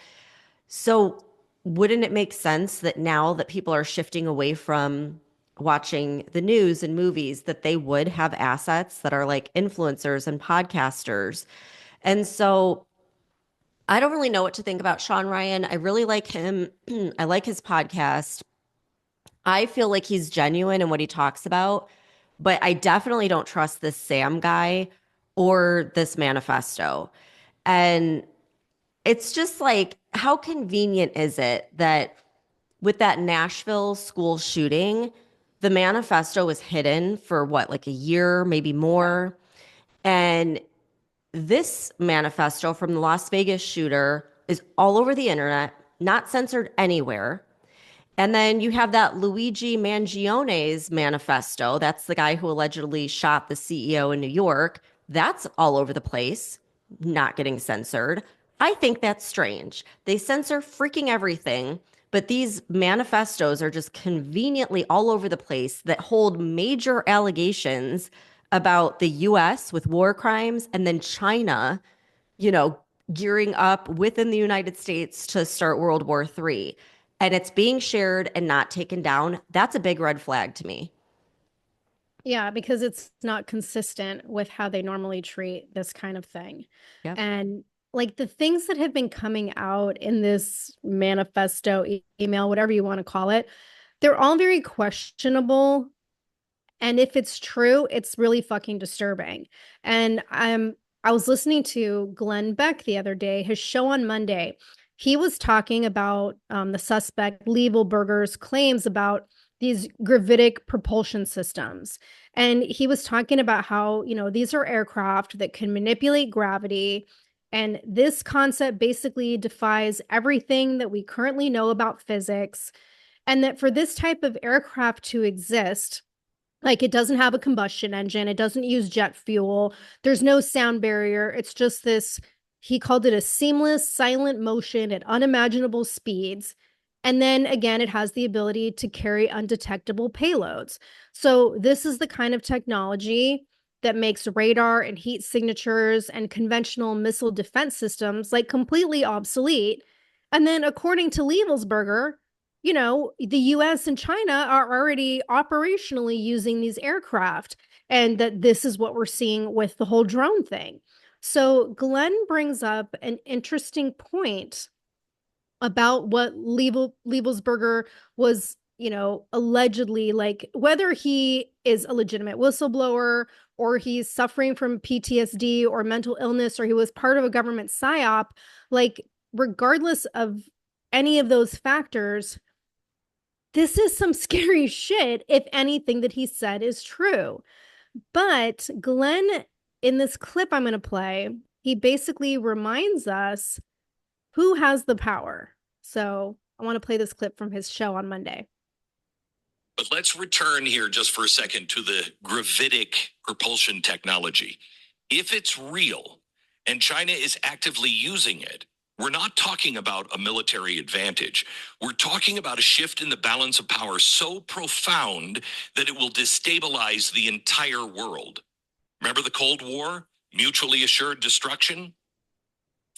So wouldn't it make sense that now that people are shifting away from watching the news and movies, that they would have assets that are like influencers and podcasters? And so I don't really know what to think about Sean Ryan. I really like him. I like his podcast. I feel like he's genuine in what he talks about, but I definitely don't trust this Sam guy or this manifesto. And it's just like, how convenient is it that with that Nashville school shooting, the manifesto was hidden for what, like a year, maybe more? And this manifesto from the Las Vegas shooter is all over the internet, not censored anywhere. And then you have that Luigi Mangione's manifesto. That's the guy who allegedly shot the CEO in New York. That's all over the place, not getting censored. I think that's strange. They censor freaking everything, but these manifestos are just conveniently all over the place that hold major allegations about the US with war crimes and then China, you know, gearing up within the United States to start World War III. And it's being shared and not taken down. That's a big red flag to me. Yeah, because it's not consistent with how they normally treat this kind of thing. Yep. And like the things that have been coming out in this manifesto, email, whatever you want to call it, they're all very questionable. And if it's true, it's really fucking disturbing. And I was listening to Glenn Beck the other day, his show on Monday. He was talking about the suspect Lievelberger's claims about these gravitic propulsion systems. And he was talking about how, these are aircraft that can manipulate gravity. And this concept basically defies everything that we currently know about physics. And that for this type of aircraft to exist, like it doesn't have a combustion engine, it doesn't use jet fuel, there's no sound barrier. It's just this, he called it a seamless, silent motion at unimaginable speeds. And then again, it has the ability to carry undetectable payloads. So, this is the kind of technology that makes radar and heat signatures and conventional missile defense systems like completely obsolete. And then, according to Liebelsberger, the US and China are already operationally using these aircraft, and that this is what we're seeing with the whole drone thing. So, Glenn brings up an interesting point about what Liebelsberger was, allegedly, like, whether he is a legitimate whistleblower or he's suffering from PTSD or mental illness or he was part of a government psyop, like, regardless of any of those factors, this is some scary shit if anything that he said is true. But Glenn, in this clip I'm going to play, he basically reminds us who has the power. So I want to play this clip from his show on Monday. But let's return here just for a second to the gravitic propulsion technology. If it's real and China is actively using it, we're not talking about a military advantage. We're talking about a shift in the balance of power so profound that it will destabilize the entire world. Remember the Cold War? Mutually assured destruction?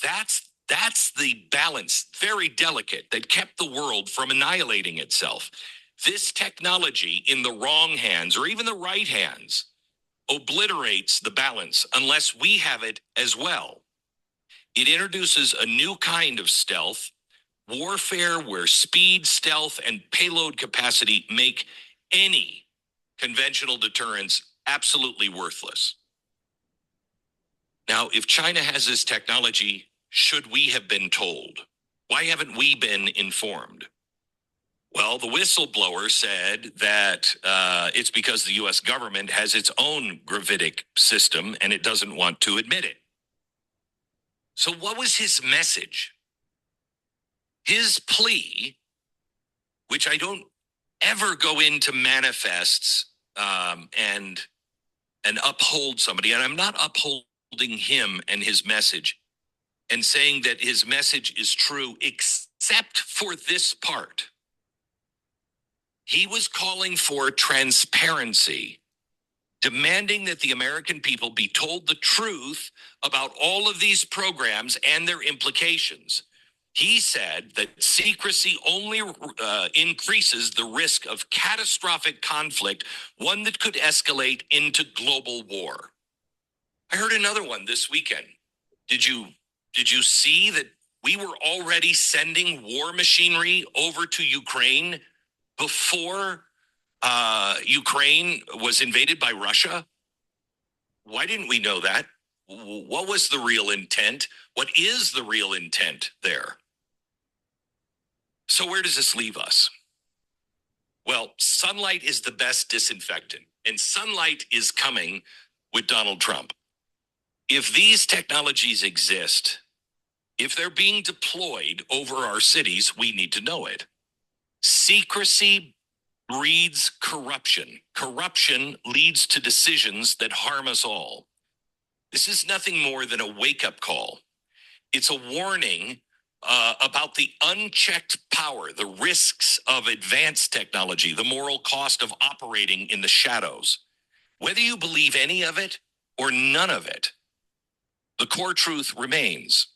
That's the balance, very delicate, that kept the world from annihilating itself. This technology in the wrong hands, or even the right hands, obliterates the balance unless we have it as well. It introduces a new kind of stealth, warfare where speed, stealth, and payload capacity make any conventional deterrence absolutely worthless. Now, if China has this technology, should we have been told? Why haven't we been informed? Well, the whistleblower said that it's because the U.S. government has its own gravitic system and it doesn't want to admit it. So what was his message? His plea, which I don't ever go into manifests and uphold somebody, and I'm not upholding him and his message and saying that his message is true, except for this part. He was calling for transparency, demanding that the American people be told the truth about all of these programs and their implications. He said that secrecy only increases the risk of catastrophic conflict, one that could escalate into global war. I heard another one this weekend. Did you see that we were already sending war machinery over to Ukraine before Ukraine was invaded by Russia? Why didn't we know that? What was the real intent? What is the real intent there? So where does this leave us? Well, sunlight is the best disinfectant, and sunlight is coming with Donald Trump. If these technologies exist, if they're being deployed over our cities, we need to know it. Secrecy breeds corruption. Corruption leads to decisions that harm us all. This is nothing more than a wake-up call. It's a warning about the unchecked power, the risks of advanced technology, the moral cost of operating in the shadows. Whether you believe any of it or none of it, the core truth remains.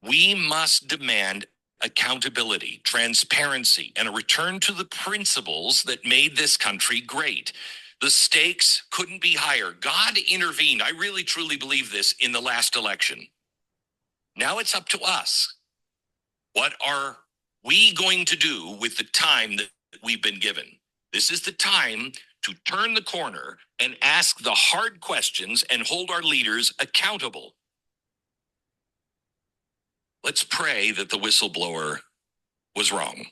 We must demand accountability, transparency, and a return to the principles that made this country great. The stakes couldn't be higher. God intervened. I really, truly believe this in the last election. Now it's up to us. What are we going to do with the time that we've been given? This is the time to turn the corner and ask the hard questions and hold our leaders accountable. Let's pray that the whistleblower was wrong.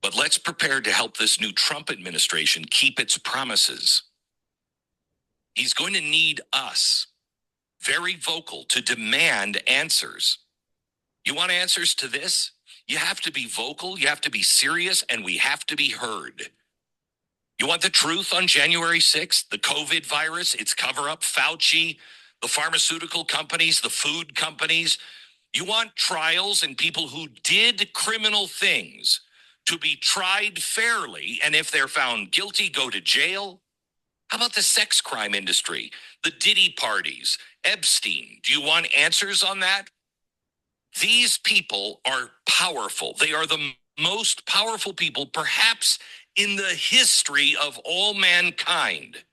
But let's prepare to help this new Trump administration keep its promises. He's going to need us, very vocal, to demand answers. You want answers to this? You have to be vocal, you have to be serious, and we have to be heard. You want the truth on January 6th? The COVID virus, its cover-up, Fauci, the pharmaceutical companies, the food companies. You want trials and people who did criminal things to be tried fairly, and if they're found guilty, go to jail? How about the sex crime industry, the Diddy parties, Epstein? Do you want answers on that? These people are powerful. They are the most powerful people, perhaps in the history of all mankind.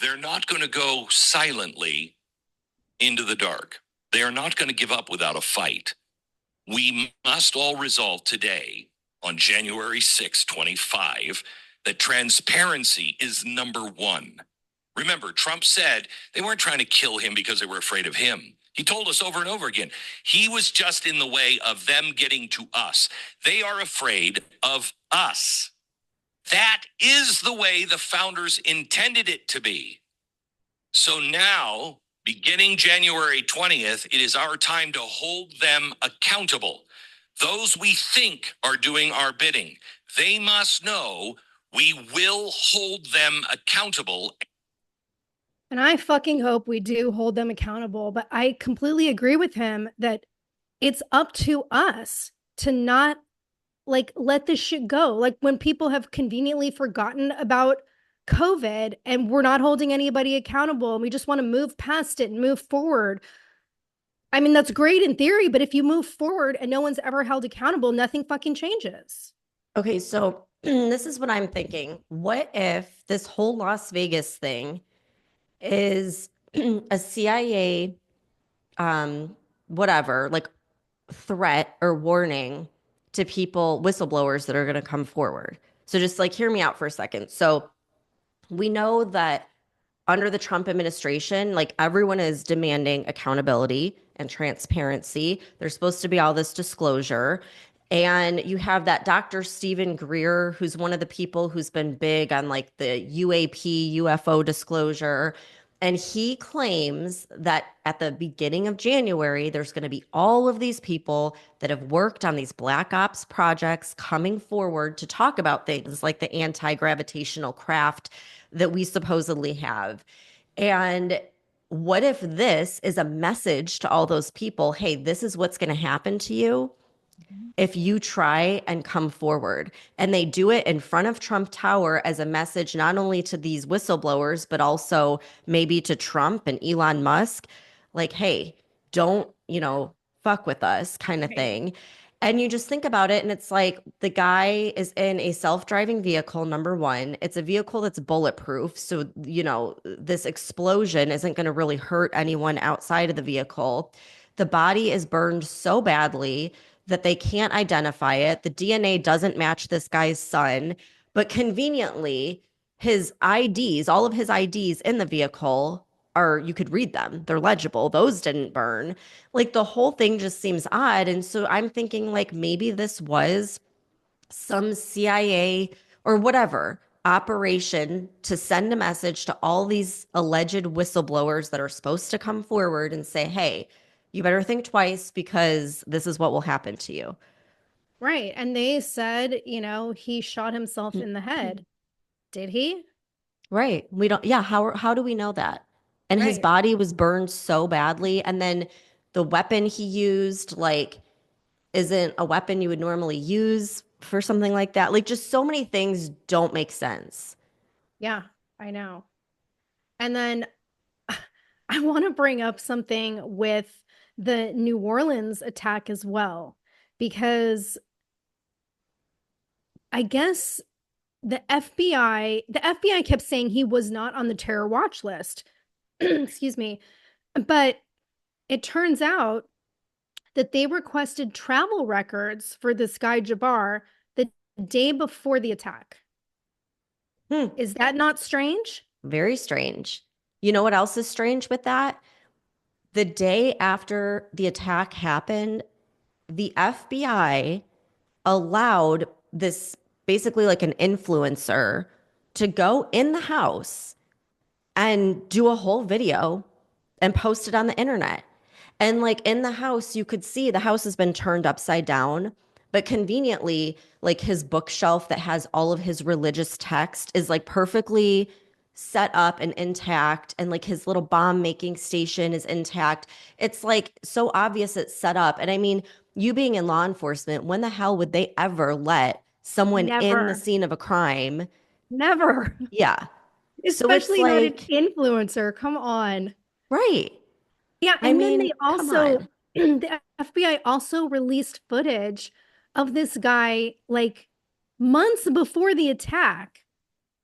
They're not going to go silently into the dark. They are not going to give up without a fight. We must all resolve today, on January 6, 25, that transparency is number one. Remember, Trump said they weren't trying to kill him because they were afraid of him. He told us over and over again, he was just in the way of them getting to us. They are afraid of us. That is the way the founders intended it to be. So now, beginning January 20th, it is our time to hold them accountable. Those we think are doing our bidding, they must know we will hold them accountable. And I fucking hope we do hold them accountable. But I completely agree with him that it's up to us to not let this shit go. Like when people have conveniently forgotten about COVID and we're not holding anybody accountable and we just want to move past it and move forward. I mean, that's great in theory, but if you move forward and no one's ever held accountable, nothing fucking changes. Okay, so this is what I'm thinking. What if this whole Las Vegas thing is a CIA, whatever, like threat or warning to people, whistleblowers that are going to come forward? So just like hear me out for a second. So we know that under the Trump administration, like everyone is demanding accountability and transparency. There's supposed to be all this disclosure. And you have that Dr. Stephen Greer, who's one of the people who's been big on like the UAP, UFO disclosure. And he claims that at the beginning of January, there's going to be all of these people that have worked on these Black Ops projects coming forward to talk about things like the anti-gravitational craft that we supposedly have. And what if this is a message to all those people? Hey, this is what's going to happen to you if you try and come forward. And they do it in front of Trump Tower as a message, not only to these whistleblowers, but also maybe to Trump and Elon Musk, like, hey, don't, fuck with us kind of thing. And you just think about it, and it's like the guy is in a self-driving vehicle, number one. It's a vehicle that's bulletproof. So, this explosion isn't going to really hurt anyone outside of the vehicle. The body is burned so badly that they can't identify it. The DNA doesn't match this guy's son, but conveniently, his IDs, all of his IDs in the vehicle are, you could read them. They're legible. Those didn't burn. Like the whole thing just seems odd. And so I'm thinking like maybe this was some CIA or whatever operation to send a message to all these alleged whistleblowers that are supposed to come forward and say, hey, you better think twice because this is what will happen to you. Right. And they said, he shot himself in the head. Did he? Right. We don't, yeah. How do we know that? And his Right. body was burned so badly. And then the weapon he used, like, isn't a weapon you would normally use for something like that. Like, just so many things don't make sense. Yeah, I know. And then I want to bring up something with the New Orleans attack as well, because I guess the FBI kept saying he was not on the terror watch list. Excuse me. But it turns out that they requested travel records for this guy Jabbar the day before the attack. Is that not strange? Very strange. You know what else is strange with that? The day after the attack happened, the FBI allowed this basically like an influencer to go in the house and do a whole video and post it on the internet. And like in the house, you could see the house has been turned upside down, but conveniently, like his bookshelf that has all of his religious text is like perfectly set up and intact. And like his little bomb making station is intact. It's like so obvious it's set up. And I mean, you being in law enforcement, when the hell would they ever let someone in the Never. scene of a crime? Never. Yeah. So it's Especially not an like, influencer. Come on. right. Yeah, I and then mean, they come also, on. the FBI also released footage of this guy like months before the attack,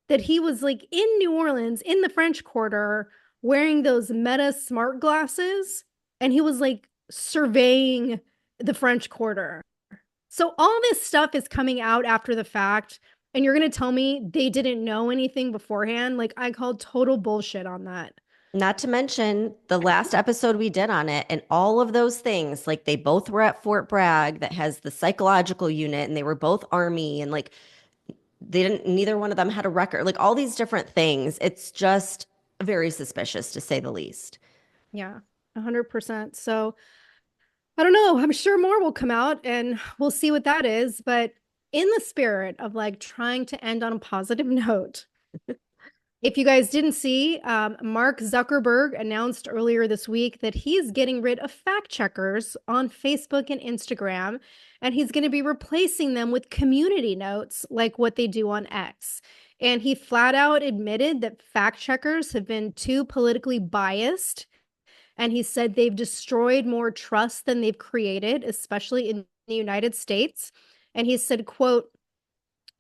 that he was like in New Orleans in the French Quarter wearing those Meta smart glasses, and he was like surveying the French Quarter. So all this stuff is coming out after the fact, and you're going to tell me they didn't know anything beforehand? Like, I called total bullshit on that. Not to mention the last episode we did on it and all of those things, like they both were at Fort Bragg that has the psychological unit and they were both Army and like neither one of them had a record, like all these different things. It's just very suspicious to say the least. Yeah, 100%. So I don't know. I'm sure more will come out and we'll see what that is. But in the spirit of like trying to end on a positive note, if you guys didn't see, Mark Zuckerberg announced earlier this week that he's getting rid of fact checkers on Facebook and Instagram, and he's going to be replacing them with community notes like what they do on X. And he flat out admitted that fact checkers have been too politically biased. And he said they've destroyed more trust than they've created, especially in the United States. And he said, quote,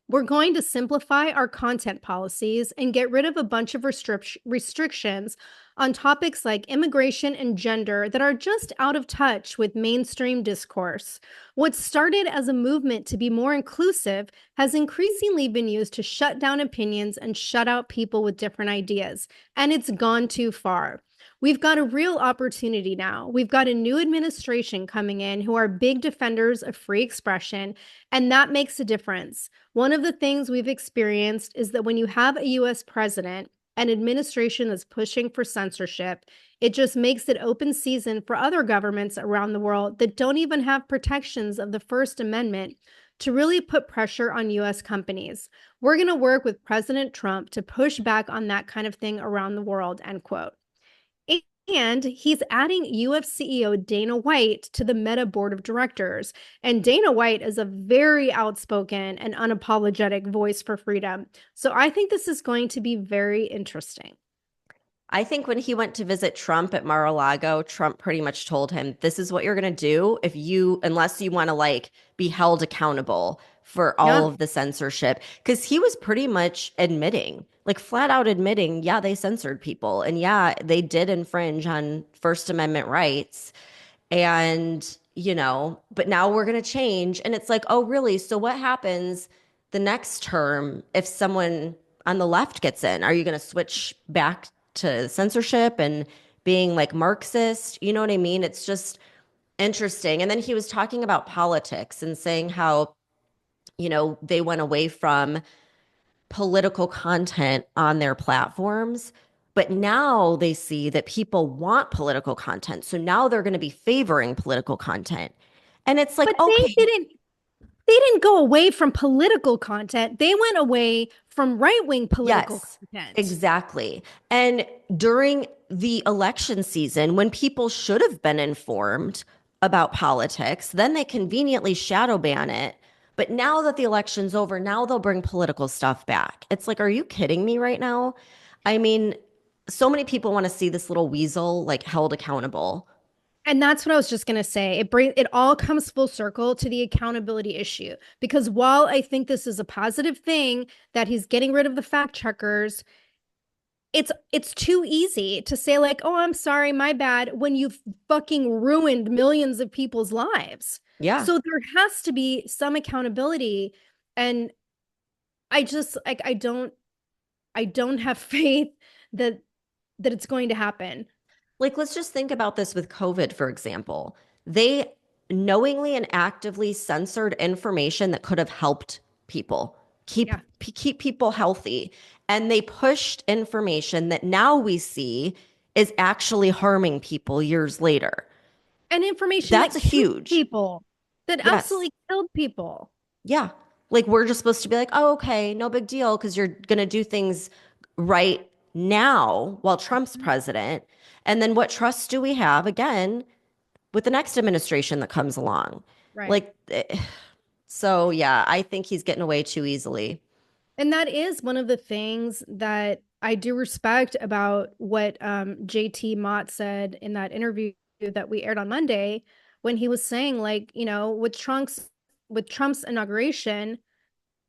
"We're going to simplify our content policies and get rid of a bunch of restrictions on topics like immigration and gender that are just out of touch with mainstream discourse. What started as a movement to be more inclusive has increasingly been used to shut down opinions and shut out people with different ideas, and it's gone too far. We've got a real opportunity now. We've got a new administration coming in who are big defenders of free expression, and that makes a difference. One of the things we've experienced is that when you have a US president an administration that's pushing for censorship, it just makes it open season for other governments around the world that don't even have protections of the First Amendment to really put pressure on US companies. We're going to work with President Trump to push back on that kind of thing around the world, end quote. And he's adding UFC CEO Dana White to the Meta board of directors. And Dana White is a very outspoken and unapologetic voice for freedom. So I think this is going to be very interesting. I think when he went to visit Trump at Mar-a-Lago, Trump pretty much told him, this is what you're going to do unless you want to like be held accountable for all of the censorship. Because he was pretty much admitting, like flat out admitting, yeah, they censored people. And yeah, they did infringe on First Amendment rights. And, but now we're going to change. And it's like, oh, really? So what happens the next term if someone on the left gets in? Are you going to switch back to censorship and being like Marxist? You know what I mean? It's just interesting. And then he was talking about politics and saying how, they went away from political content on their platforms. But now they see that people want political content. So now they're going to be favoring political content. And it's like, but okay. They didn't go away from political content. They went away from right-wing political content. Exactly. And during the election season, when people should have been informed about politics, then they conveniently shadow ban it. But now that the election's over, now they'll bring political stuff back. It's like, are you kidding me right now? I mean, so many people want to see this little weasel like held accountable. And that's what I was just going to say. It all comes full circle to the accountability issue, because while I think this is a positive thing that he's getting rid of the fact checkers, it's too easy to say like, "Oh, I'm sorry, my bad," when you've fucking ruined millions of people's lives. Yeah. So there has to be some accountability, and I just like I don't have faith that it's going to happen. Like, let's just think about this with COVID, for example. They knowingly and actively censored information that could have helped people keep people healthy. And they pushed information that now we see is actually harming people years later. And information that's huge. People that absolutely killed people. Yeah. Like, we're just supposed to be like, oh, okay, no big deal, because you're going to do things right now while Trump's president. And then what trust do we have again with the next administration that comes along? Right. Like, so yeah, I think he's getting away too easily. And that is one of the things that I do respect about what JT Mott said in that interview that we aired on Monday, when he was saying, like, with Trump's inauguration,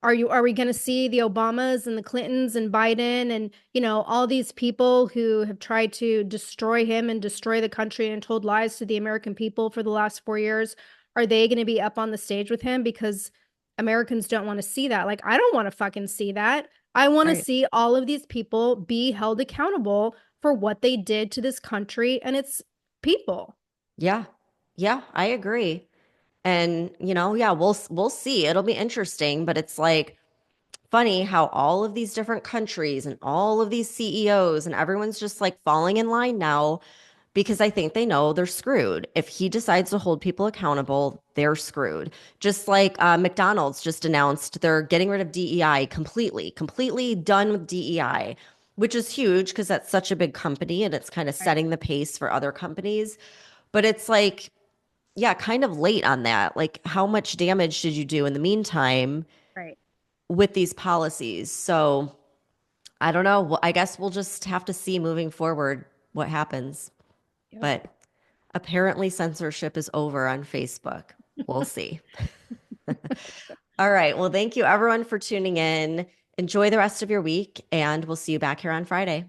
are we going to see the Obamas and the Clintons and Biden and, all these people who have tried to destroy him and destroy the country and told lies to the American people for the last 4 years? Are they going to be up on the stage with him? Because Americans don't want to see that. Like, I don't want to fucking see that. I want to see all of these people be held accountable for what they did to this country and its people. Yeah. Yeah, I agree. And, we'll see. It'll be interesting, but it's like funny how all of these different countries and all of these CEOs and everyone's just like falling in line now, because I think they know they're screwed. If he decides to hold people accountable, they're screwed. Just like McDonald's just announced they're getting rid of DEI completely done with DEI, which is huge because that's such a big company and it's kind of setting the pace for other companies. But it's like, yeah, kind of late on that. Like, how much damage did you do in the meantime with these policies? So I don't know. Well, I guess we'll just have to see moving forward what happens. Yep. But apparently censorship is over on Facebook. We'll see. All right. Well, thank you everyone for tuning in. Enjoy the rest of your week, and we'll see you back here on Friday.